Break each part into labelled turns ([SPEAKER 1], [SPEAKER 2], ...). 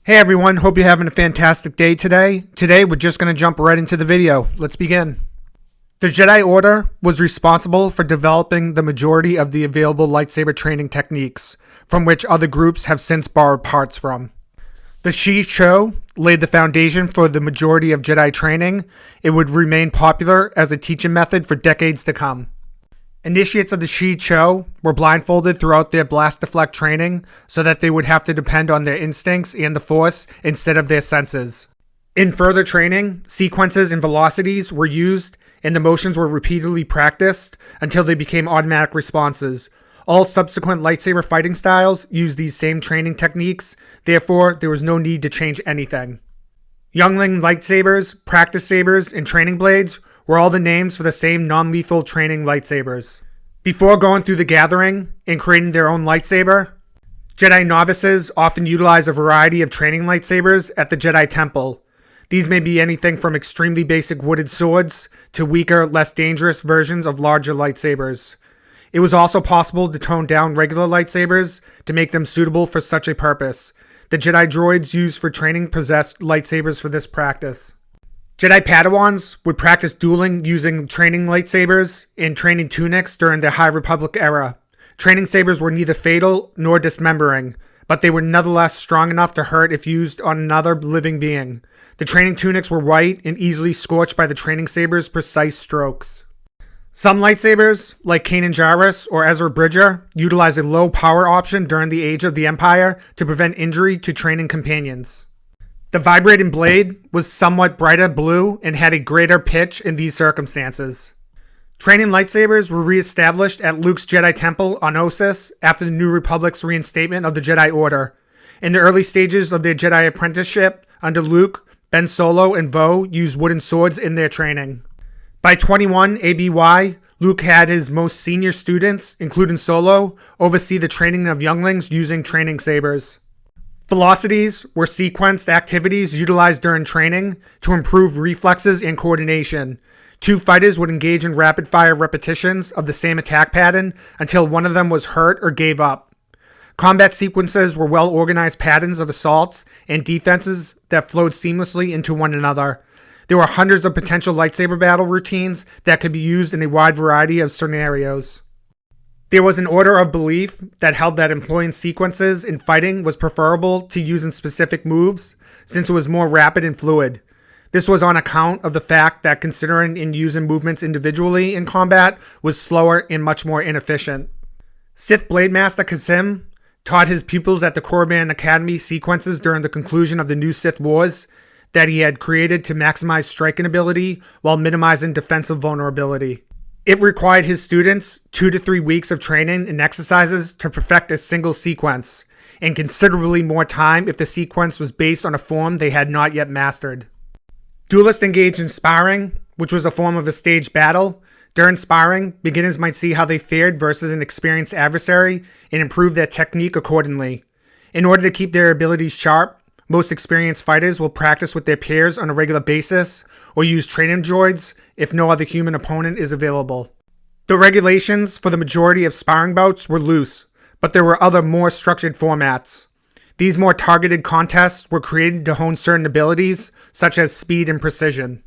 [SPEAKER 1] Hey everyone, hope you're having a fantastic day today. Today we're just going to jump right into the video. Let's begin. The Jedi Order was responsible for developing the majority of the available lightsaber training techniques, from which other groups have since borrowed parts from. The Shii-Cho laid the foundation for the majority of Jedi training. It would remain popular as a teaching method for decades to come. Initiates of the Shii-Cho were blindfolded throughout their blast deflect training so that they would have to depend on their instincts and the Force instead of their senses. In further training, sequences and velocities were used and the motions were repeatedly practiced until they became automatic responses. All subsequent lightsaber fighting styles used these same training techniques, therefore there was no need to change anything. Youngling lightsabers, practice sabers, and training blades were all the names for the same non-lethal training lightsabers. Before going through the gathering and creating their own lightsaber, Jedi novices often utilize a variety of training lightsabers at the Jedi Temple. These may be anything from extremely basic wooded swords to weaker, less dangerous versions of larger lightsabers. It was also possible to tone down regular lightsabers to make them suitable for such a purpose. The Jedi droids used for training possessed lightsabers for this practice. Jedi Padawans would practice dueling using training lightsabers and training tunics during the High Republic era. Training sabers were neither fatal nor dismembering, but they were nonetheless strong enough to hurt if used on another living being. The training tunics were white and easily scorched by the training saber's precise strokes. Some lightsabers, like Kanan Jarrus or Ezra Bridger, utilized a low power option during the Age of the Empire to prevent injury to training companions. The vibrating blade was somewhat brighter blue and had a greater pitch in these circumstances. Training lightsabers were re-established at Luke's Jedi Temple on Ossus after the New Republic's reinstatement of the Jedi Order. In the early stages of their Jedi apprenticeship under Luke, Ben Solo and Vo used wooden swords in their training. By 21 ABY, Luke had his most senior students, including Solo, oversee the training of younglings using training sabers. Velocities were sequenced activities utilized during training to improve reflexes and coordination. Two fighters would engage in rapid-fire repetitions of the same attack pattern until one of them was hurt or gave up. Combat sequences were well-organized patterns of assaults and defenses that flowed seamlessly into one another. There were hundreds of potential lightsaber battle routines that could be used in a wide variety of scenarios. There was an order of belief that held that employing sequences in fighting was preferable to using specific moves, since it was more rapid and fluid. This was on account of the fact that considering and using movements individually in combat was slower and much more inefficient. Sith Blade Master Kasim taught his pupils at the Korriban Academy sequences during the conclusion of the new Sith Wars that he had created to maximize striking ability while minimizing defensive vulnerability. It required his students 2 to 3 weeks of training and exercises to perfect a single sequence, and considerably more time if the sequence was based on a form they had not yet mastered. Duelists engaged in sparring, which was a form of a staged battle. During sparring, beginners might see how they fared versus an experienced adversary and improve their technique accordingly. In order to keep their abilities sharp, most experienced fighters will practice with their peers on a regular basis or use training droids if no other human opponent is available. The regulations for the majority of sparring bouts were loose, but there were other more structured formats. These more targeted contests were created to hone certain abilities, such as speed and precision.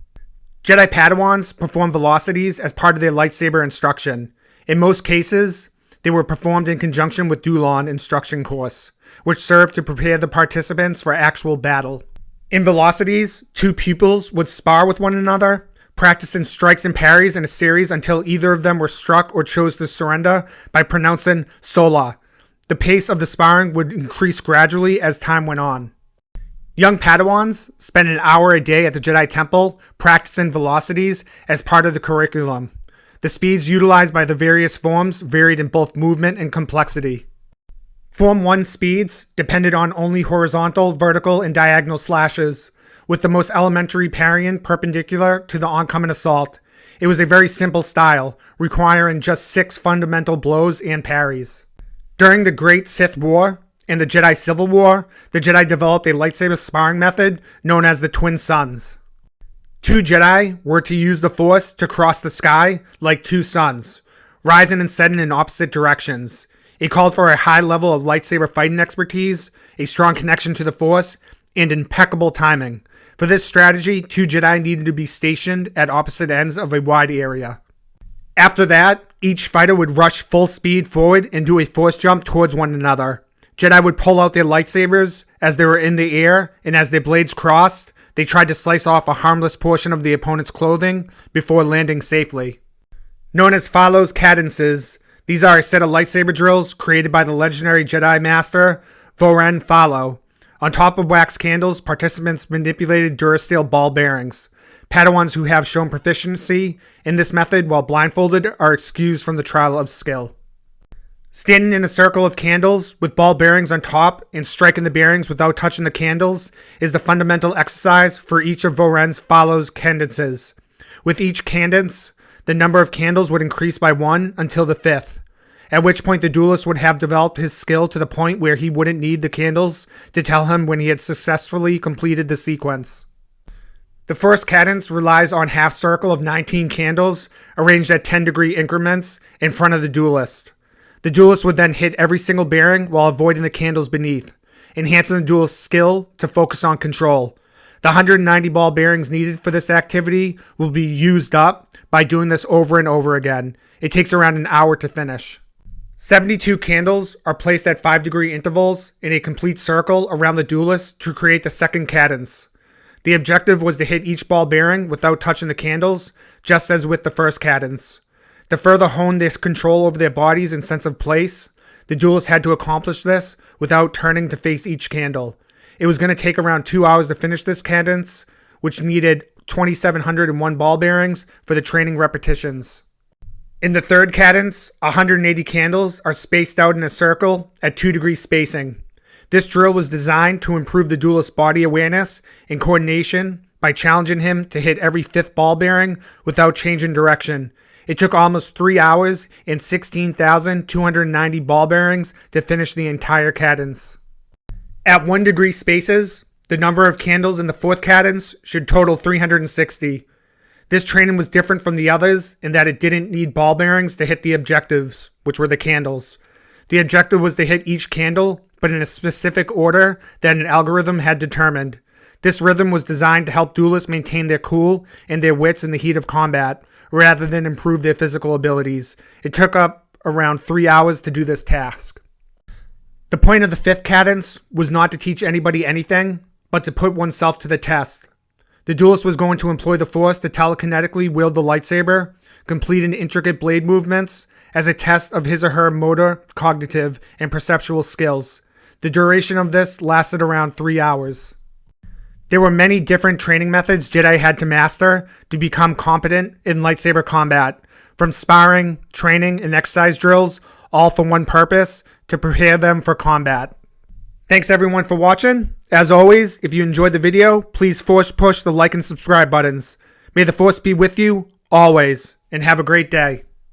[SPEAKER 1] Jedi Padawans performed velocities as part of their lightsaber instruction. In most cases, they were performed in conjunction with dueling instruction course, which served to prepare the participants for actual battle. In velocities, two pupils would spar with one another, practicing strikes and parries in a series until either of them were struck or chose to surrender by pronouncing Sola. The pace of the sparring would increase gradually as time went on. Young Padawans spent an hour a day at the Jedi Temple practicing velocities as part of the curriculum. The speeds utilized by the various forms varied in both movement and complexity. Form 1 speeds depended on only horizontal, vertical, and diagonal slashes, with the most elementary parrying perpendicular to the oncoming assault. It was a very simple style, requiring just 6 fundamental blows and parries. During the Great Sith War and the Jedi Civil War, the Jedi developed a lightsaber sparring method known as the Twin Suns. Two Jedi were to use the Force to cross the sky like two suns, rising and setting in opposite directions. It called for a high level of lightsaber fighting expertise, a strong connection to the Force, and impeccable timing. For this strategy, 2 Jedi needed to be stationed at opposite ends of a wide area. After that, each fighter would rush full speed forward and do a force jump towards one another. Jedi would pull out their lightsabers as they were in the air, and as their blades crossed, they tried to slice off a harmless portion of the opponent's clothing before landing safely. Known as follows cadences, these are a set of lightsaber drills created by the legendary Jedi Master VIII Follow. On top of wax candles, participants manipulated Durasteel ball bearings. Padawans who have shown proficiency in this method while blindfolded are excused from the trial of skill. Standing in a circle of candles with ball bearings on top and striking the bearings without touching the candles is the fundamental exercise for each of VIII's Follow's cadences. With each cadence, the number of candles would increase by 1 until the 5th, at which point the duelist would have developed his skill to the point where he wouldn't need the candles to tell him when he had successfully completed the sequence. The first cadence relies on half circle of 19 candles arranged at 10-degree increments in front of the duelist. The duelist would then hit every single bearing while avoiding the candles beneath, enhancing the duelist's skill to focus on control. The 190 ball bearings needed for this activity will be used up by doing this over and over again. It takes around an hour to finish. 72 candles are placed at 5-degree intervals in a complete circle around the duelist to create the second cadence. The objective was to hit each ball bearing without touching the candles, just as with the first cadence. To further hone their control over their bodies and sense of place, the duelist had to accomplish this without turning to face each candle. It was going to take around 2 hours to finish this cadence, which needed 2,701 ball bearings for the training repetitions. In the third cadence, 180 candles are spaced out in a circle at 2-degree spacing. This drill was designed to improve the duelist's body awareness and coordination by challenging him to hit every 5th ball bearing without changing direction. It took almost 3 hours and 16,290 ball bearings to finish the entire cadence. At 1-degree spaces, the number of candles in the 4th cadence should total 360. This training was different from the others in that it didn't need ball bearings to hit the objectives, which were the candles. The objective was to hit each candle, but in a specific order that an algorithm had determined. This rhythm was designed to help duelists maintain their cool and their wits in the heat of combat, rather than improve their physical abilities. It took up around 3 hours to do this task. The point of the 5th cadence was not to teach anybody anything, but to put oneself to the test. The duelist was going to employ the Force to telekinetically wield the lightsaber, completing intricate blade movements as a test of his or her motor, cognitive, and perceptual skills. The duration of this lasted around 3 hours. There were many different training methods Jedi had to master to become competent in lightsaber combat, from sparring, training, and exercise drills, all for one purpose, to prepare them for combat. Thanks everyone for watching. As always, if you enjoyed the video, please force push the like and subscribe buttons. May the Force be with you, always, and have a great day.